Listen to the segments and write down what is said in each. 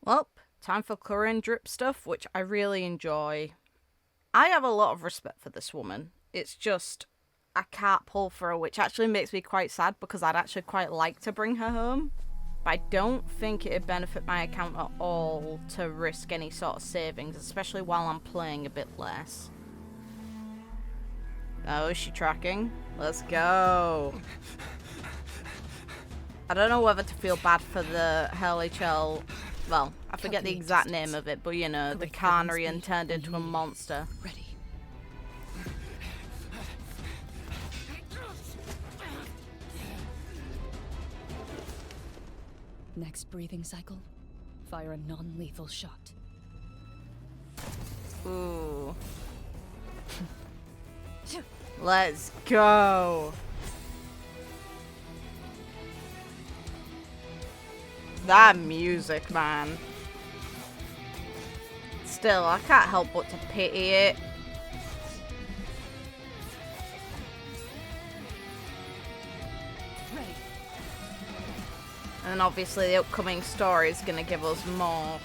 Well, time for Clorinde drip stuff, which I really enjoy. I have a lot of respect for this woman. It's just I can't pull for her, which actually makes me quite sad because I'd actually quite like to bring her home. But I don't think it'd benefit my account at all to risk any sort of savings, especially while I'm playing a bit less. Oh, is she tracking? Let's go. I don't know whether to feel bad for the HLHL. Well, I forget the exact name of it, but you know, the Carnarian turned into a monster. Ready. Next breathing cycle, fire a non-lethal shot. Ooh. Let's go. That music, man. Still, I can't help but to pity it. Ready. And obviously the upcoming story is going to give us more.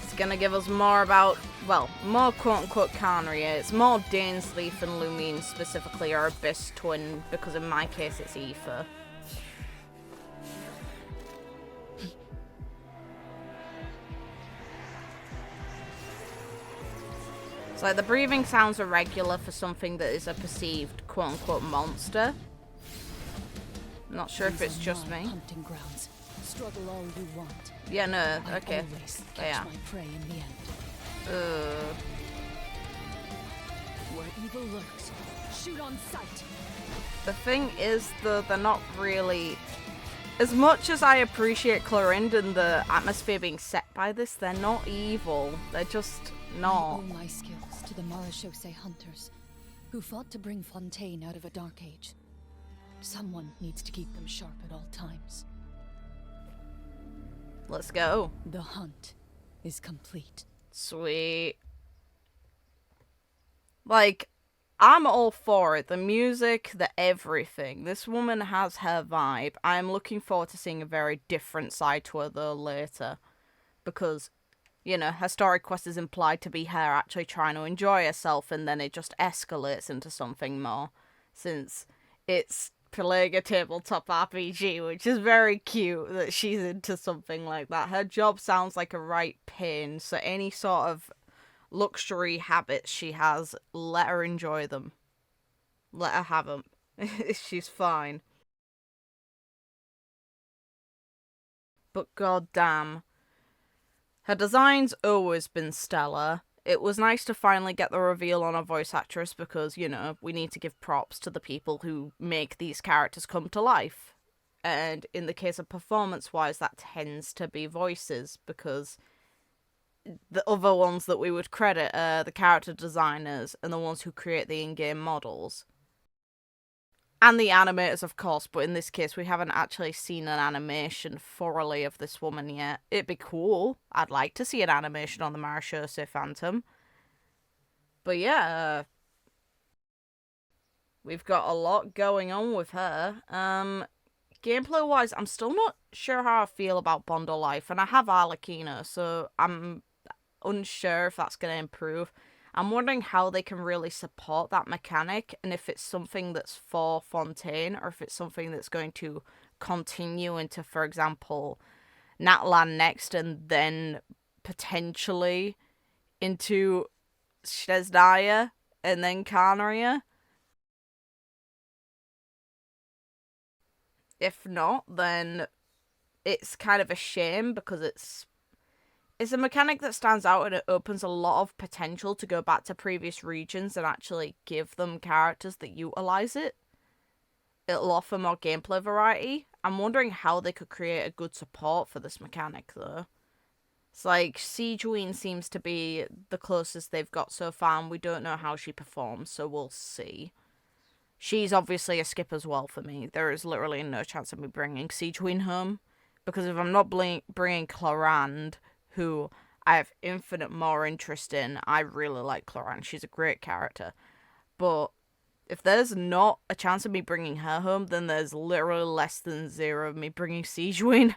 It's going to give us more about, well, more quote-unquote Carnaria. It's more Dainsleif and Lumine specifically, or Abyss Twin, because in my case it's Aether. So like, the breathing sounds are regular for something that is a perceived quote-unquote monster. I'm not sure if it's just me. Hunting grounds. Struggle all you want. Yeah, no, okay. I always catch my prey in the end. Where evil lurks, shoot on sight. The thing is, though, they're not really... As much as I appreciate Clorinde and the atmosphere being set by this, they're not evil. They're just not. I owe my skills to the Marechaussee hunters, who fought to bring Fontaine out of a dark age. Someone needs to keep them sharp at all times. Let's go. The hunt is complete. Sweet. Like, I'm all for it. The music, the everything. This woman has her vibe. I'm looking forward to seeing a very different side to her, though, later. Because, you know, her story quest is implied to be her actually trying to enjoy herself, and then it just escalates into something more. Since it's Pelega tabletop RPG, which is very cute that she's into something like that. Her job sounds like a right pain, so any sort of luxury habits she has, let her enjoy them. Let her have them. She's fine. But goddamn, her design's always been stellar. It was nice to finally get the reveal on a voice actress because, you know, we need to give props to the people who make these characters come to life. And in the case of performance-wise, that tends to be voices, because the other ones that we would credit are the character designers and the ones who create the in-game models. And the animators, of course, but in this case, we haven't actually seen an animation thoroughly of this woman yet. It'd be cool. I'd like to see an animation on the Marechaussee Phantom. But yeah, we've got a lot going on with her. Gameplay-wise, I'm still not sure how I feel about Bondo Life, and I have Arlecchino, so I'm unsure if that's going to improve. I'm wondering how they can really support that mechanic, and if it's something that's for Fontaine, or if it's something that's going to continue into, for example, Natlan next, and then potentially into Shesnaya, and then Carnaria. If not, then it's kind of a shame, because it's a mechanic that stands out, and it opens a lot of potential to go back to previous regions and actually give them characters that utilize it. It'll offer more gameplay variety. I'm wondering how they could create a good support for this mechanic, though. It's like, Sigewinne seems to be the closest they've got so far, and we don't know how she performs, so we'll see. She's obviously a skip as well for me. There is literally no chance of me bringing Sigewinne home, because if I'm not bringing Clorinde, who I have infinite more interest in. I really like Clorinde. She's a great character. But if there's not a chance of me bringing her home, then there's literally less than zero of me bringing Sigewinne.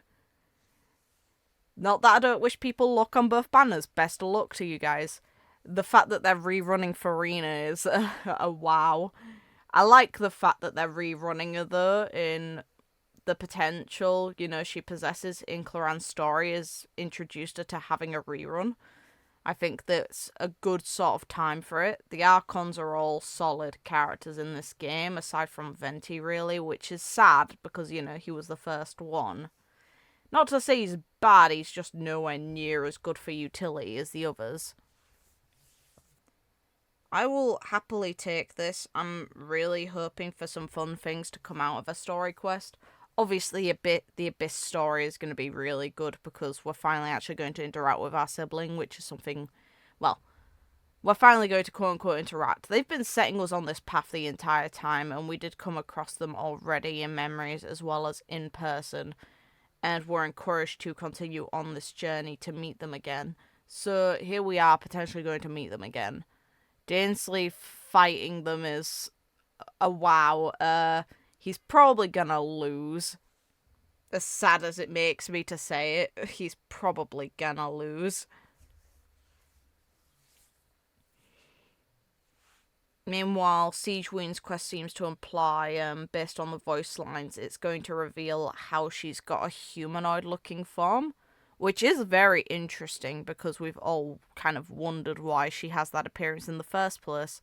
Not that I don't wish people luck on both banners. Best of luck to you guys. The fact that they're rerunning Farina is a wow. I like the fact that they're rerunning her, though, in the potential, she possesses in Clorinde's story is introduced her to having a rerun. I think that's a good sort of time for it. The Archons are all solid characters in this game, aside from Venti, really, which is sad because, he was the first one. Not to say he's bad, he's just nowhere near as good for utility as the others. I will happily take this. I'm really hoping for some fun things to come out of a story quest. Obviously, the Abyss story is going to be really good because we're finally actually going to interact with our sibling, which is something, well, we're finally going to quote-unquote interact. They've been setting us on this path the entire time, and we did come across them already in memories as well as in person, and we're encouraged to continue on this journey to meet them again. So here we are, potentially going to meet them again. Dainsley fighting them is a wow. He's probably gonna lose. As sad as it makes me to say it, he's probably gonna lose. Meanwhile, Siege Wound's quest seems to imply, based on the voice lines, it's going to reveal how she's got a humanoid-looking form, which is very interesting because we've all kind of wondered why she has that appearance in the first place.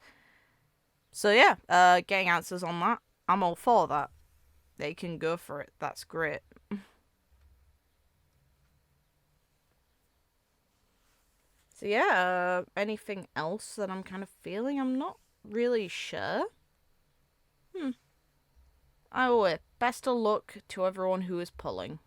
So yeah, getting answers on that, I'm all for that. They can go for it, that's great. So yeah, anything else that I'm kind of feeling? I'm not really sure. Oh, best of luck to everyone who is pulling.